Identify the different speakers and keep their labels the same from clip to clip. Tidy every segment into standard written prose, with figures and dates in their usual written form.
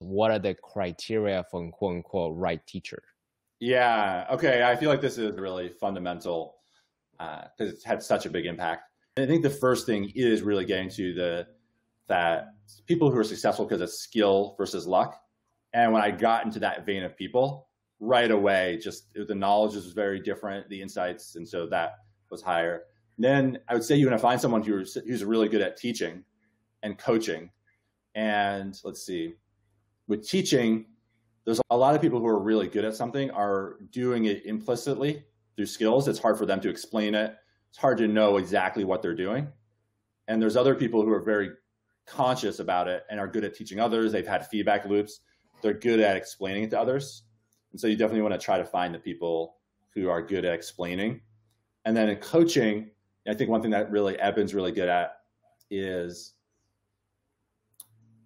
Speaker 1: What are the criteria for a quote unquote right teacher?
Speaker 2: Yeah. Okay. I feel like this is really fundamental because it's had such a big impact. And I think the first thing is really getting to that people who are successful because of skill versus luck. And when I got into that vein of people, right away, just the knowledge was very different, the insights, and so that was higher. Then I would say you want to find someone who's really good at teaching and coaching. And let's see, with teaching, there's a lot of people who are really good at something are doing it implicitly through skills. It's hard for them to explain it. It's hard to know exactly what they're doing. And there's other people who are very conscious about it and are good at teaching others. They've had feedback loops. They're good at explaining it to others. And so you definitely want to try to find the people who are good at explaining. And then in coaching, I think one thing that really Eben's really good at is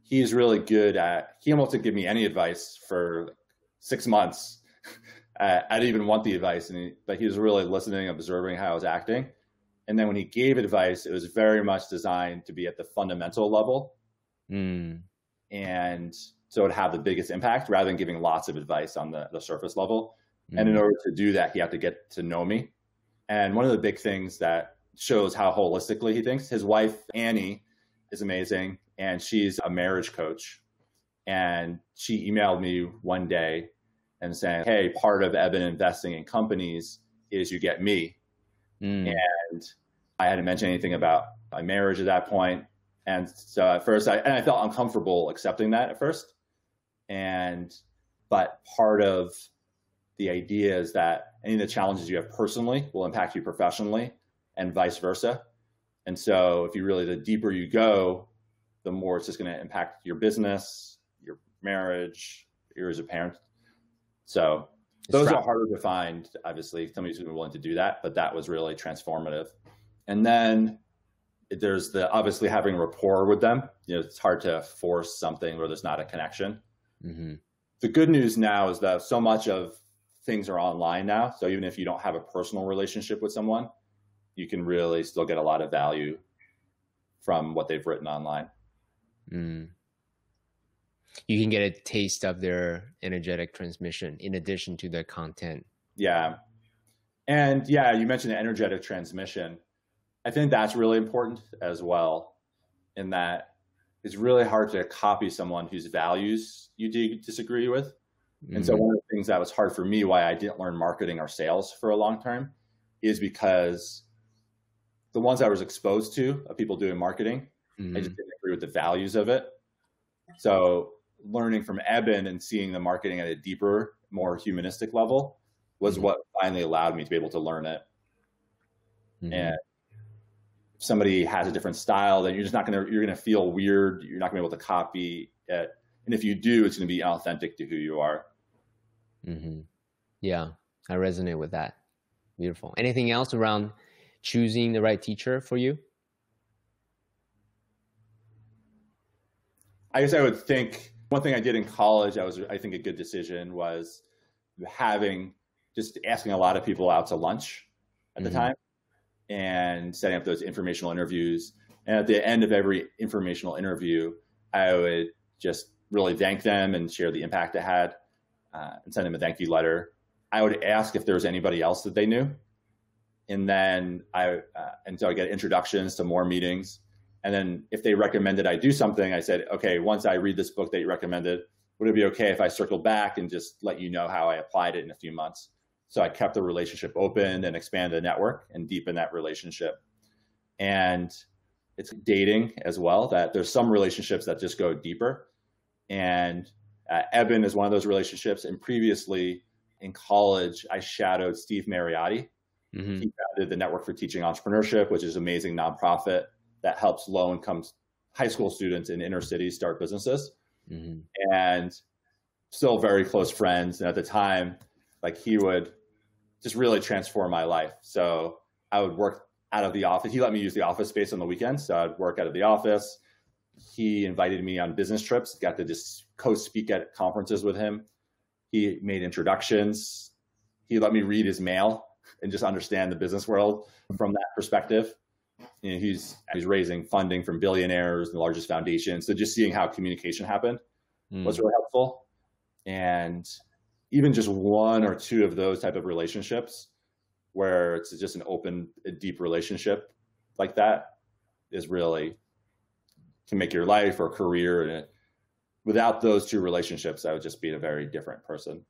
Speaker 2: he's really good at, he almost didn't give me any advice for 6 months. I didn't even want the advice, but he was really listening, observing how I was acting. And then when he gave advice, it was very much designed to be at the fundamental level. And so it would have the biggest impact rather than giving lots of advice on the surface level. And in order to do that, he had to get to know me. And one of the big things that shows how holistically he thinks, his wife, Annie, is amazing. And she's a marriage coach. And she emailed me one day and saying, hey, part of Eben investing in companies is you get me. And I hadn't mentioned anything about my marriage at that point. And so at first, I felt uncomfortable accepting that at first. But part of the idea is that any of the challenges you have personally will impact you professionally and vice versa. And so if you really, the deeper you go, the more it's just going to impact your business, your marriage, you as a parent. So those are harder to find, obviously, somebody who's willing to do that, but that was really transformative. And then there's obviously having rapport with them. It's hard to force something where there's not a connection. The good news now is that so much of things are online now. So even if you don't have a personal relationship with someone, you can really still get a lot of value from what they've written online.
Speaker 1: You can get a taste of their energetic transmission in addition to the content.
Speaker 2: Yeah. And yeah, you mentioned the energetic transmission. I think that's really important as well, in that it's really hard to copy someone whose values you disagree with. And so one of the things that was hard for me, why I didn't learn marketing or sales for a long time, is because the ones I was exposed to of people doing marketing, I just didn't agree with the values of it. So learning from Eben and seeing the marketing at a deeper, more humanistic level was what finally allowed me to be able to learn it. And if somebody has a different style, then you're going to feel weird. You're not going to be able to copy it. And if you do, it's going to be authentic to who you are.
Speaker 1: Yeah, I resonate with that. Beautiful. Anything else around choosing the right teacher for you?
Speaker 2: I guess I would think one thing I did in college, I think a good decision was just asking a lot of people out to lunch at the time and setting up those informational interviews. And at the end of every informational interview, I would just really thank them and share the impact it had and send them a thank you letter. I would ask if there was anybody else that they knew. And then so I get introductions to more meetings. And then if they recommended I do something, I said, okay, once I read this book that you recommended, would it be okay if I circled back and just let you know how I applied it in a few months? So I kept the relationship open and expanded the network and deepened that relationship. And it's dating as well, that there's some relationships that just go deeper. And Eben is one of those relationships. And previously in college, I shadowed Steve Mariotti. He founded the Network for Teaching Entrepreneurship, which is an amazing nonprofit that helps low-income high school students in inner cities start businesses. And still very close friends. And at the time, he would just really transform my life. So I would work out of the office. He let me use the office space on the weekends. So I'd work out of the office. He invited me on business trips, got to just co-speak at conferences with him. He made introductions. He let me read his mail and just understand the business world from that perspective. He's raising funding from billionaires, the largest foundations. So just seeing how communication happened was
Speaker 1: Mm.
Speaker 2: really helpful. And even just one or two of those type of relationships where it's just an open, a deep relationship like that is really can make your life or career. And without those two relationships, I would just be a very different person.